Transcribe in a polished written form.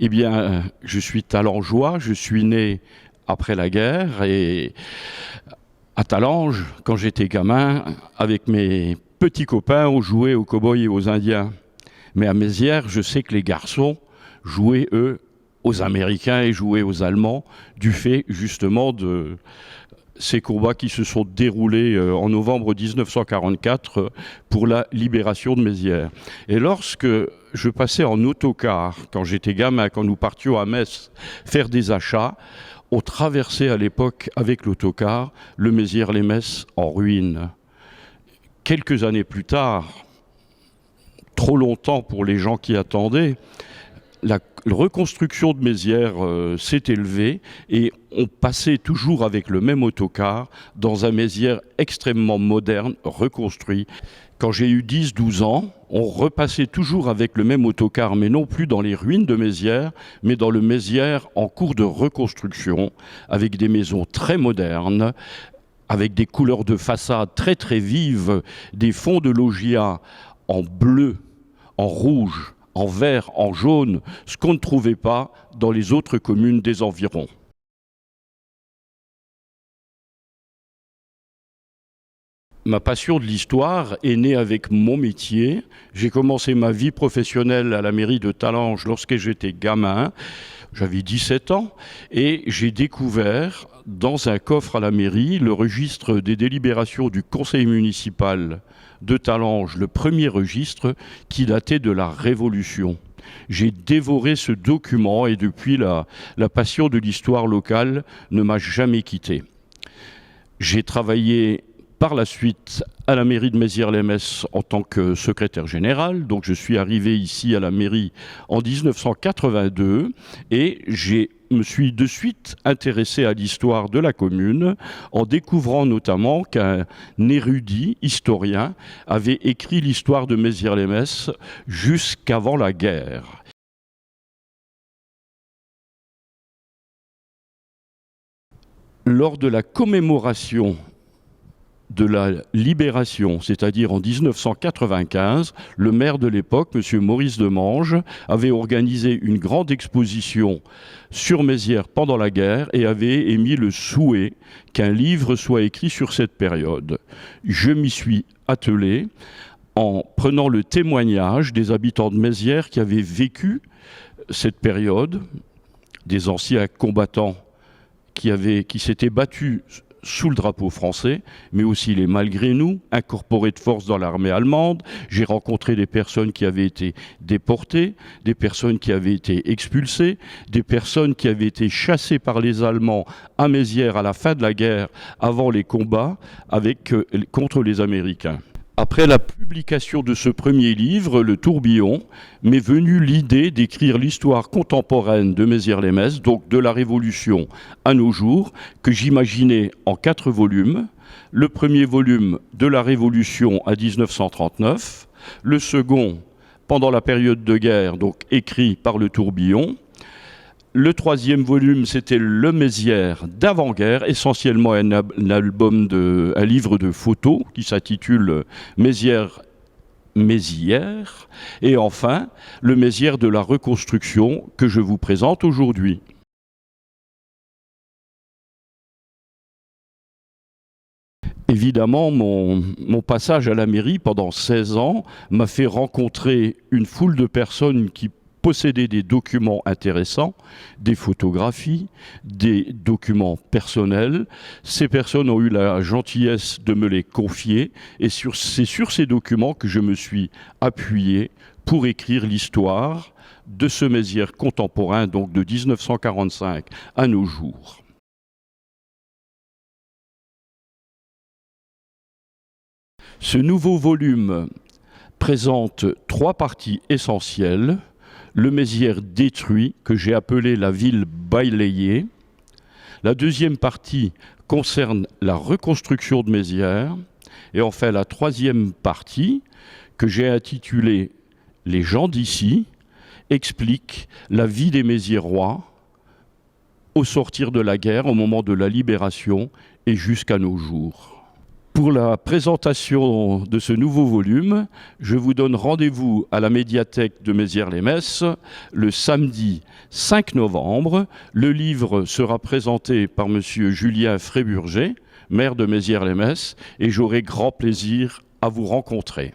Eh bien, je suis talangeois, je suis né après la guerre et à Talange, quand j'étais gamin, avec mes petits copains, on jouait aux cow-boys et aux Indiens. Mais à Mézières, je sais que les garçons jouaient, eux, aux Américains et jouaient aux Allemands, du fait justement de ces combats qui se sont déroulés en novembre 1944 pour la libération de Mézières. Et lorsque je passais en autocar, quand j'étais gamin, quand nous partions à Metz faire des achats, on traversait à l'époque avec l'autocar le Mézières-les-Metz en ruine. Quelques années plus tard, trop longtemps pour les gens qui attendaient, la reconstruction de Mézières s'est élevée et on passait toujours avec le même autocar dans un Mézières extrêmement moderne, reconstruit. Quand j'ai eu 10-12 ans, on repassait toujours avec le même autocar, mais non plus dans les ruines de Mézières, mais dans le Mézières en cours de reconstruction, avec des maisons très modernes, avec des couleurs de façade très très vives, des fonds de loggia en bleu, en rouge, en vert, en jaune, ce qu'on ne trouvait pas dans les autres communes des environs. Ma passion de l'histoire est née avec mon métier. J'ai commencé ma vie professionnelle à la mairie de Talange lorsque j'étais gamin. J'avais 17 ans et j'ai découvert dans un coffre à la mairie le registre des délibérations du conseil municipal de Talange, le premier registre qui datait de la Révolution. J'ai dévoré ce document et depuis la passion de l'histoire locale ne m'a jamais quitté. J'ai travaillé par la suite à la mairie de Mézières-les-Metz en tant que secrétaire général. Donc je suis arrivé ici à la mairie en 1982 et me suis de suite intéressé à l'histoire de la commune en découvrant notamment qu'un érudit historien avait écrit l'histoire de Mézières-les-Metz jusqu'avant la guerre. Lors de la commémoration de la libération, c'est-à-dire en 1995, le maire de l'époque, M. Maurice Demange, avait organisé une grande exposition sur Mézières pendant la guerre et avait émis le souhait qu'un livre soit écrit sur cette période. Je m'y suis attelé en prenant le témoignage des habitants de Mézières qui avaient vécu cette période, des anciens combattants qui s'étaient battus sous le drapeau français, mais aussi les malgré nous, incorporés de force dans l'armée allemande. J'ai rencontré des personnes qui avaient été déportées, des personnes qui avaient été expulsées, des personnes qui avaient été chassées par les Allemands à Mézières à la fin de la guerre, avant les combats contre les Américains. Après la publication de ce premier livre, Le Tourbillon, m'est venue l'idée d'écrire l'histoire contemporaine de Mézières-les-Metz, donc de la Révolution à nos jours, que j'imaginais en 4 volumes. Le premier volume de la Révolution à 1939, le second pendant la période de guerre, donc écrit par Le Tourbillon. Le troisième volume, c'était Le Mézières d'avant-guerre, essentiellement un livre de photos qui s'intitule Mézières. Et enfin, le Mézières de la reconstruction que je vous présente aujourd'hui. Évidemment, mon passage à la mairie pendant 16 ans m'a fait rencontrer une foule de personnes qui posséder des documents intéressants, des photographies, des documents personnels. Ces personnes ont eu la gentillesse de me les confier et c'est sur ces documents que je me suis appuyé pour écrire l'histoire de ce Mézières contemporain, donc de 1945 à nos jours. Ce nouveau volume présente 3 parties essentielles. Le Mézières détruit, que j'ai appelé la ville balayée. La deuxième partie concerne la reconstruction de Mézières. Et enfin, la troisième partie, que j'ai intitulée « Les gens d'ici », explique la vie des Méziérois au sortir de la guerre, au moment de la libération et jusqu'à nos jours. Pour la présentation de ce nouveau volume, je vous donne rendez-vous à la médiathèque de Mézières-les-Messes le samedi 5 novembre. Le livre sera présenté par M. Julien Fréburger, maire de Mézières-les-Messes, et j'aurai grand plaisir à vous rencontrer.